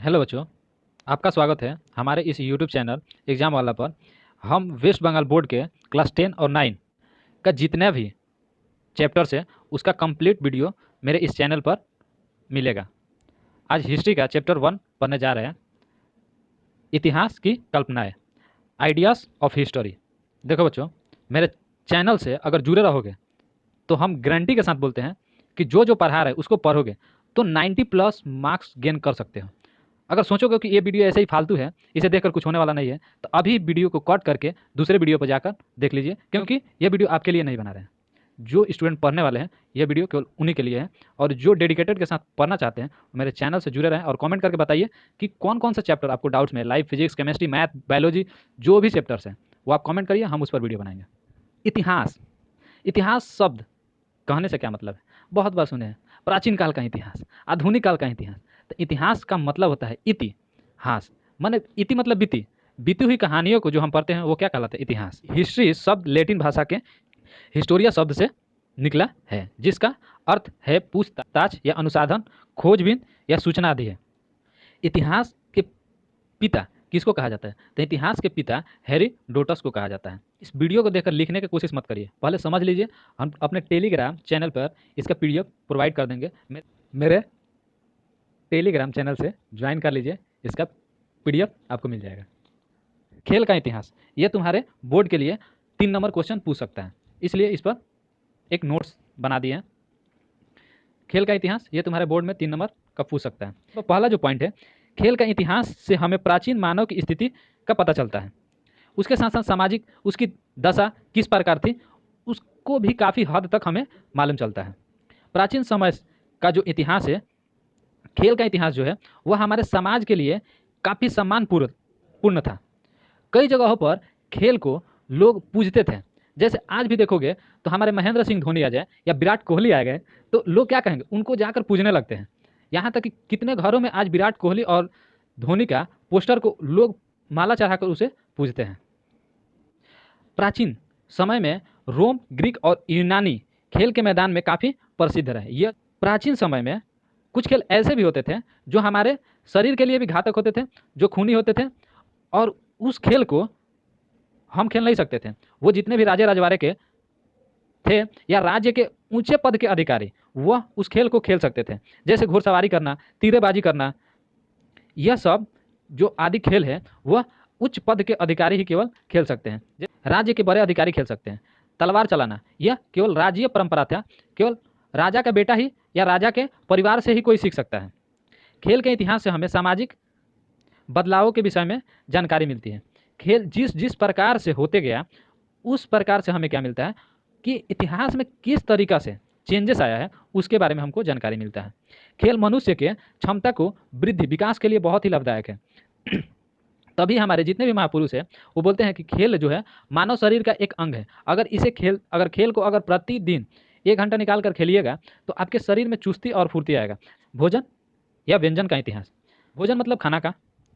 Hello बच्चों, आपका स्वागत है हमारे इस यूट्यूब चैनल एग्जाम वाला पर। हम वेस्ट बंगाल बोर्ड के क्लास 10 और 9 का जितना भी चैप्टर्स है उसका कंप्लीट वीडियो मेरे इस चैनल पर मिलेगा। आज हिस्ट्री का चैप्टर 1 पढ़ने जा रहे हैं, इतिहास की कल्पनाएं, आइडियाज़ ऑफ हिस्टोरी। देखो बच्चों, मेरे चैनल से अगर जुड़े रहोगे तो हम गारंटी के साथ बोलते हैं कि जो जो पढ़ा रहे हैं उसको पढ़ोगे तो 90 प्लस मार्क्स गेन कर सकते हो। अगर सोचोगे कि ये वीडियो ऐसे ही फालतू है, इसे देखकर कुछ होने वाला नहीं है, तो अभी वीडियो को कट करके दूसरे वीडियो पर जाकर देख लीजिए, क्योंकि ये वीडियो आपके लिए नहीं बना रहे हैं। जो स्टूडेंट पढ़ने वाले हैं ये वीडियो केवल उन्हीं के लिए है, और जो डेडिकेटेड के साथ पढ़ना चाहते हैं मेरे चैनल से जुड़े रहें और कमेंट करके बताइए कि कौन कौन सा चैप्टर आपको डाउट्स में, life, physics, chemistry, math, biology, जो भी चैप्टर्स हैं वो आप कमेंट करिए, हम उस पर वीडियो बनाएंगे। इतिहास, इतिहास शब्द कहने से क्या मतलब है? बहुत बार सुने हैं, प्राचीन काल का इतिहास, आधुनिक काल का इतिहास। तो इतिहास का मतलब होता है इतिहास, माने इति मतलब बीती, बीती हुई कहानियों को जो हम पढ़ते हैं वो क्या कहलाता है? इतिहास। हिस्ट्री शब्द लैटिन भाषा के हिस्टोरिया शब्द से निकला है, जिसका अर्थ है पूछताछ या अनुसंधान, खोजबीन या सूचना आदि है। इतिहास के पिता किसको कहा जाता है? तो इतिहास के पिता हेरोडोटस को कहा जाता है। इस वीडियो को देखकर लिखने की कोशिश मत करिए, पहले समझ लीजिए। हम अपने टेलीग्राम चैनल पर इसका पीडीएफ प्रोवाइड कर देंगे, मेरे टेलीग्राम चैनल से ज्वाइन कर लीजिए, इसका पीडीएफ आपको मिल जाएगा। खेल का इतिहास, ये तुम्हारे बोर्ड के लिए 3 नंबर क्वेश्चन पूछ सकता है, इसलिए इस पर एक नोट्स बना दिए हैं। खेल का इतिहास ये तुम्हारे बोर्ड में 3 नंबर का पूछ सकता है। तो पहला जो पॉइंट है, खेल का इतिहास से हमें प्राचीन मानव की स्थिति का पता चलता है। उसके साथ साथ सामाजिक उसकी दशा किस प्रकार थी उसको भी काफ़ी हद तक हमें मालूम चलता है। प्राचीन समय का जो इतिहास है, खेल का इतिहास जो है वह हमारे समाज के लिए काफ़ी सम्मानपूर्ण था। कई जगहों पर खेल को लोग पूजते थे। जैसे आज भी देखोगे तो हमारे महेंद्र सिंह धोनी आ जाए या विराट कोहली आ गए तो लोग क्या कहेंगे? उनको जाकर पूजने लगते हैं। यहाँ तक कि कितने घरों में आज विराट कोहली और धोनी का पोस्टर को लोग माला चढ़ाकर उसे पूजते हैं। प्राचीन समय में रोम, ग्रीक और यूनानी खेल के मैदान में काफ़ी प्रसिद्ध रहे। यह प्राचीन समय में कुछ खेल ऐसे भी होते थे जो हमारे शरीर के लिए भी घातक होते थे, जो खूनी होते थे, और उस खेल को हम खेल नहीं सकते थे। वो जितने भी राजे रजवाड़े के थे या राज्य के ऊंचे पद के अधिकारी, वह उस खेल को खेल सकते थे। जैसे घुड़सवारी करना, तीरेबाजी करना, यह सब जो आदि खेल है वह उच्च पद के अधिकारी ही केवल खेल सकते हैं। राज्य के बड़े अधिकारी खेल सकते हैं। तलवार चलाना यह केवल राज्य परंपरा था, केवल राजा का बेटा ही या राजा के परिवार से ही कोई सीख सकता है। खेल के इतिहास से हमें सामाजिक बदलावों के विषय में जानकारी मिलती है। खेल जिस जिस प्रकार से होते गया उस प्रकार से हमें क्या मिलता है कि इतिहास में किस तरीका से चेंजेस आया है उसके बारे में हमको जानकारी मिलता है। खेल मनुष्य के क्षमता को वृद्धि विकास के लिए बहुत ही लाभदायक है। तभी हमारे जितने भी महापुरुष हैं वो बोलते हैं कि खेल जो है मानव शरीर का एक अंग है। अगर खेल को अगर प्रतिदिन 1 घंटा निकाल कर खेलिएगा तो आपके शरीर में चुस्ती और फुर्ती आएगा। भोजन या व्यंजन का इतिहास, भोजन मतलब खाना का,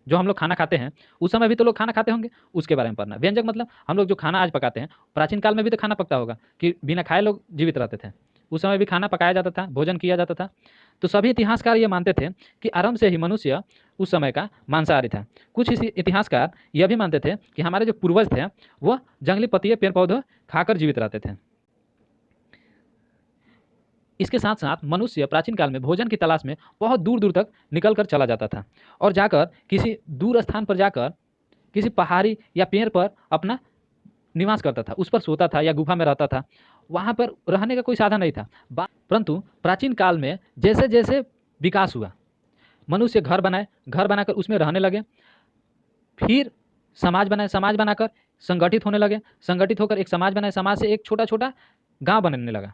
जो हम लोग खाना खाते हैं उस समय भी तो लोग खाना खाते होंगे, उसके बारे में पढ़ना। व्यंजक मतलब हम लोग जो खाना आज पकाते हैं, प्राचीन काल में भी तो खाना पकता होगा कि बिना खाए लोग जीवित रहते थे, उस समय भी खाना पकाया जाता था, भोजन किया जाता था। तो सभी इतिहासकार ये मानते थे कि आरंभ से ही मनुष्य उस समय का मांसाहारी था। कुछ इसी इतिहासकार यह भी मानते थे कि हमारे जो पूर्वज थे वह जंगली पत्तियाँ, पेड़ पौधे खाकर जीवित रहते थे। इसके साथ साथ मनुष्य प्राचीन काल में भोजन की तलाश में बहुत दूर दूर तक निकल कर चला जाता था, और जाकर किसी दूर स्थान पर जाकर किसी पहाड़ी या पेड़ पर अपना निवास करता था, उस पर सोता था या गुफा में रहता था। वहाँ पर रहने का कोई साधन नहीं था। परंतु प्राचीन काल में जैसे जैसे विकास हुआ, मनुष्य घर बनाए, घर बनाकर उसमें रहने लगे, फिर समाज बनाए, समाज बनाकर संगठित होने लगे, संगठित होकर एक समाज बनाए, समाज से एक छोटा छोटा गांव बनने लगा,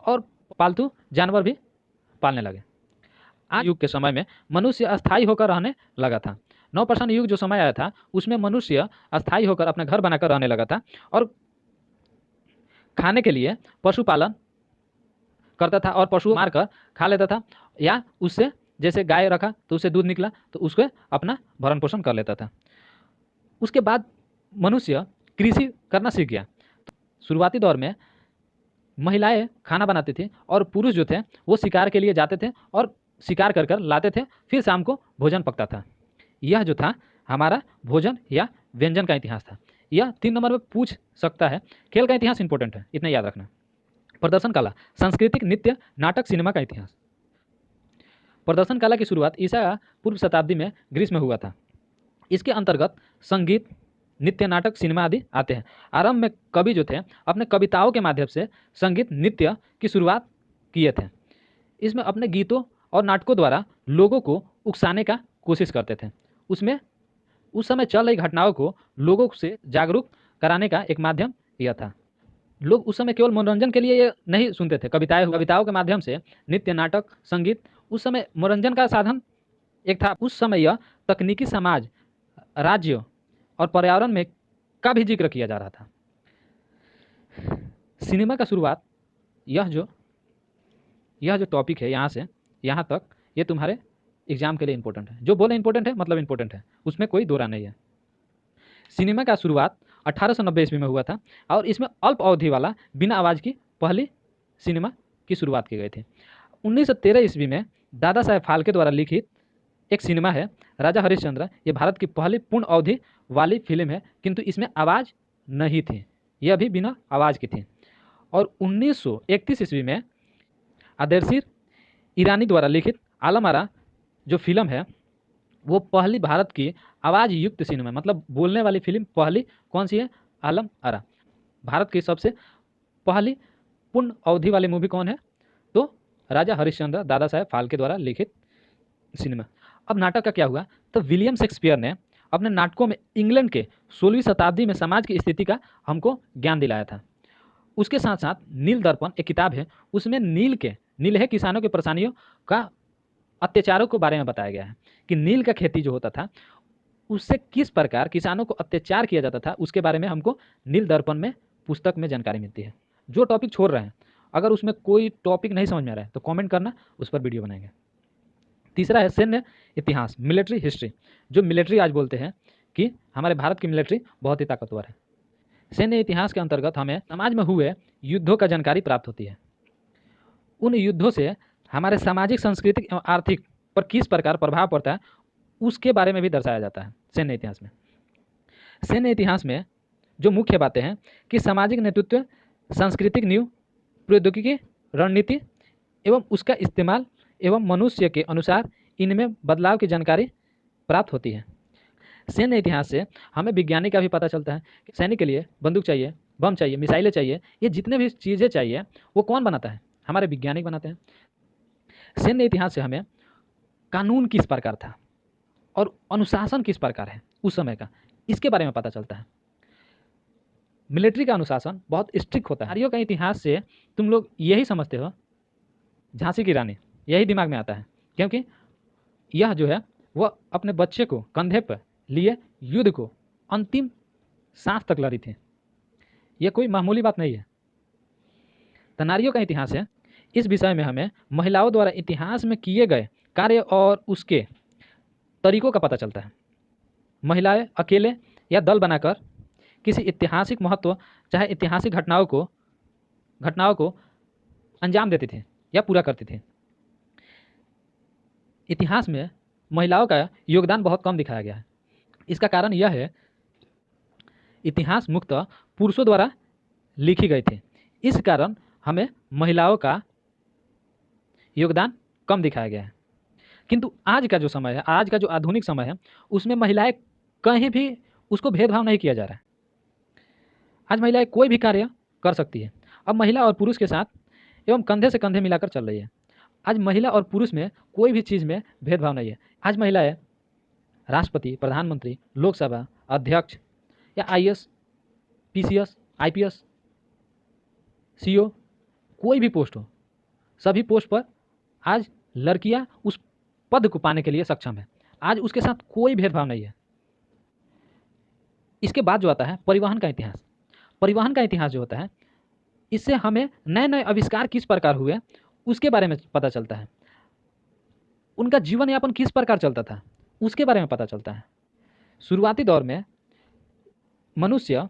और पालतू जानवर भी पालने लगे। आज युग के समय में मनुष्य अस्थायी होकर रहने लगा था। 9% युग जो समय आया था उसमें मनुष्य अस्थायी होकर अपना घर बनाकर रहने लगा था, और खाने के लिए पशुपालन करता था और पशु मारकर खा लेता था, या उससे जैसे गाय रखा तो उससे दूध निकला तो उसको अपना भरण पोषण कर लेता था। उसके बाद मनुष्य कृषि करना सीख गया। शुरुआती दौर में महिलाएं खाना बनाती थी और पुरुष जो थे वो शिकार के लिए जाते थे और शिकार कर कर लाते थे, फिर शाम को भोजन पकता था। यह जो था हमारा भोजन या व्यंजन का इतिहास था। यह 3 नंबर में पूछ सकता है। खेल का इतिहास इंपॉर्टेंट है, इतना याद रखना। प्रदर्शन कला, सांस्कृतिक, नृत्य, नाटक, सिनेमा का इतिहास। प्रदर्शन कला की शुरुआत ईसा पूर्व शताब्दी में ग्रीस में हुआ था। इसके अंतर्गत संगीत, नृत्य, नाटक, सिनेमा आदि आते हैं। आरंभ में कवि जो थे अपने कविताओं के माध्यम से संगीत, नृत्य की शुरुआत किए थे। इसमें अपने गीतों और नाटकों द्वारा लोगों को उकसाने का कोशिश करते थे। उसमें उस समय चल रही घटनाओं को लोगों से जागरूक कराने का एक माध्यम यह था। लोग उस समय केवल मनोरंजन के लिए ये नहीं सुनते थे। कविताओं के माध्यम से नृत्य, नाटक, संगीत उस समय मनोरंजन का साधन एक था। उस समय यह तकनीकी समाज, राज्य और पर्यावरण में का भी जिक्र किया जा रहा था। सिनेमा का शुरुआत, यह जो टॉपिक है यहाँ से यहाँ तक, ये तुम्हारे एग्जाम के लिए इंपॉर्टेंट है। जो बोले इंपॉर्टेंट है मतलब इंपॉर्टेंट है, उसमें कोई दो राय नहीं है। सिनेमा का शुरुआत 1890 ईस्वी में हुआ था और इसमें अल्प अवधि वाला बिना आवाज़ की पहली सिनेमा की शुरुआत की गई थी। 1913 ईस्वी में दादा साहेब फाल्के द्वारा लिखित एक सिनेमा है राजा हरिश्चंद्र। ये भारत की पहली पूर्ण अवधि वाली फिल्म है, किंतु इसमें आवाज़ नहीं थी, यह भी बिना आवाज़ की थी। और 1931 ईस्वी में आदेरशीर ईरानी द्वारा लिखित आलम आरा जो फिल्म है वो पहली भारत की आवाज़ युक्त सिनेमा, मतलब बोलने वाली फिल्म पहली कौन सी है? आलम आरा। भारत की सबसे पहली पूर्ण अवधि वाली मूवी कौन है? तो राजा हरिश्चंद्र, दादा साहेब फाल्के द्वारा लिखित सिनेमा। अब नाटक का क्या हुआ? तो विलियम शेक्सपियर ने अपने नाटकों में इंग्लैंड के 16वीं शताब्दी में समाज की स्थिति का हमको ज्ञान दिलाया था। उसके साथ साथ नील दर्पण एक किताब है, उसमें नील है किसानों की परेशानियों का, अत्याचारों के बारे में बताया गया है कि नील का खेती जो होता था उससे किस प्रकार किसानों को अत्याचार किया जाता था, उसके बारे में हमको नील दर्पण में पुस्तक में जानकारी मिलती है। जो टॉपिक छोड़ रहे हैं, अगर उसमें कोई टॉपिक नहीं समझ में आ रहा है तो कमेंट करना, उस पर वीडियो बनाएंगे। तीसरा है सैन्य इतिहास, मिलिट्री हिस्ट्री। जो मिलिट्री आज बोलते हैं कि हमारे भारत की मिलिट्री बहुत ही ताकतवर है। सैन्य इतिहास के अंतर्गत हमें समाज में हुए युद्धों का जानकारी प्राप्त होती है। उन युद्धों से हमारे सामाजिक, सांस्कृतिक एवं आर्थिक पर किस प्रकार प्रभाव पड़ता है उसके बारे में भी दर्शाया जाता है सैन्य इतिहास में। सैन्य इतिहास में जो मुख्य बातें हैं कि सामाजिक नेतृत्व, सांस्कृतिक नींव, प्रौद्योगिकी, रणनीति एवं उसका इस्तेमाल एवं मनुष्य के अनुसार इनमें बदलाव की जानकारी प्राप्त होती है। सैन्य इतिहास से हमें विज्ञानी का भी पता चलता है कि सैनिक के लिए बंदूक चाहिए, बम चाहिए, मिसाइलें चाहिए, ये जितने भी चीज़ें चाहिए वो कौन बनाता है? हमारे वैज्ञानिक बनाते हैं। सैन्य इतिहास से हमें कानून किस प्रकार था और अनुशासन किस प्रकार है उस समय का, इसके बारे में पता चलता है। मिलिट्री का अनुशासन बहुत स्ट्रिक्ट होता है। नारियों का इतिहास से तुम लोग यही समझते हो, झांसी की रानी, यही दिमाग में आता है, क्योंकि यह जो है वह अपने बच्चे को कंधे पर लिए युद्ध को अंतिम सांस तक लड़ी थी। यह कोई मामूली बात नहीं है। तो नारियों का इतिहास है, इस विषय में हमें महिलाओं द्वारा इतिहास में किए गए कार्य और उसके तरीकों का पता चलता है। महिलाएं अकेले या दल बनाकर किसी ऐतिहासिक महत्व, चाहे ऐतिहासिक घटनाओं को अंजाम देती थी या पूरा करती थी। इतिहास में महिलाओं का योगदान बहुत कम दिखाया गया है। इसका कारण यह है, इतिहास मुख्यतः पुरुषों द्वारा लिखी गई थी, इस कारण हमें महिलाओं का योगदान कम दिखाया गया है। किंतु आज का जो समय है, आज का जो आधुनिक समय है, उसमें महिलाएं कहीं भी उसको भेदभाव नहीं किया जा रहा है। आज महिलाएं कोई भी कार्य कर सकती है। अब महिला और पुरुष के साथ एवं कंधे से कंधे मिलाकर चल रही है। आज महिला और पुरुष में कोई भी चीज़ में भेदभाव नहीं है। आज महिलाएं राष्ट्रपति, प्रधानमंत्री, लोकसभा अध्यक्ष या आईएएस, पीसीएस, आईपीएस, सीओ, कोई भी पोस्ट हो, सभी पोस्ट पर आज लड़कियां उस पद को पाने के लिए सक्षम है। आज उसके साथ कोई भेदभाव नहीं है। इसके बाद जो आता है परिवहन का इतिहास। परिवहन का इतिहास जो होता है, इससे हमें नए नए आविष्कार किस प्रकार हुए उसके बारे में पता चलता है। उनका जीवन यापन किस प्रकार चलता था उसके बारे में पता चलता है। शुरुआती दौर में मनुष्य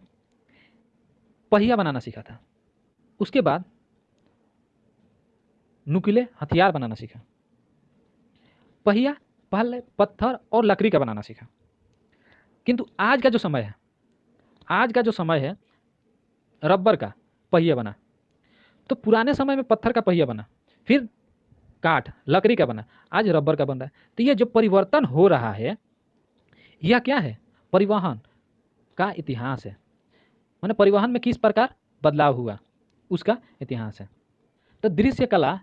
पहिया बनाना सीखा था, उसके बाद नुकीले हथियार बनाना सीखा, पहिया पहले पत्थर और लकड़ी का बनाना सीखा। किंतु आज का जो समय है रबर का पहिया बना। तो पुराने समय में पत्थर का पहिया बना, फिर काठ लकड़ी का बना, आज रबर का बन रहा है। तो ये जो परिवर्तन हो रहा है यह क्या है? परिवहन का इतिहास है। माने परिवहन में किस प्रकार बदलाव हुआ उसका इतिहास है। तो दृश्य कला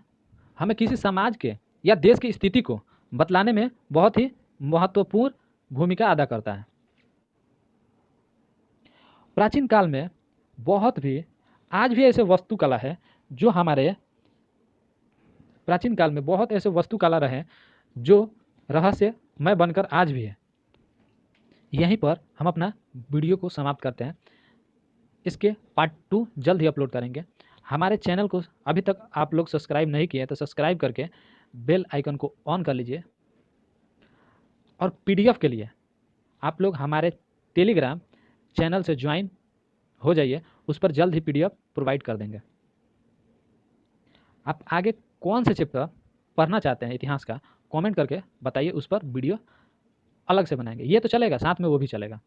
हमें किसी समाज के या देश की स्थिति को बतलाने में बहुत ही महत्वपूर्ण भूमिका अदा करता है। प्राचीन काल में बहुत भी आज भी ऐसे वास्तुकला है जो हमारे प्राचीन काल में बहुत ऐसे वास्तुकला रहे जो रहस्यमय बनकर आज भी है। यहीं पर हम अपना वीडियो को समाप्त करते हैं। इसके पार्ट 2 जल्द ही अपलोड करेंगे। हमारे चैनल को अभी तक आप लोग सब्सक्राइब नहीं किए तो सब्सक्राइब करके बेल आइकन को ऑन कर लीजिए। और पीडीएफ के लिए आप लोग हमारे टेलीग्राम चैनल से ज्वाइन हो जाइए, उस पर जल्द ही पीडीएफ प्रोवाइड कर देंगे। आप आगे कौन से चैप्टर पढ़ना चाहते हैं इतिहास का, कमेंट करके बताइए, उस पर वीडियो अलग से बनाएंगे। ये तो चलेगा, साथ में वो भी चलेगा।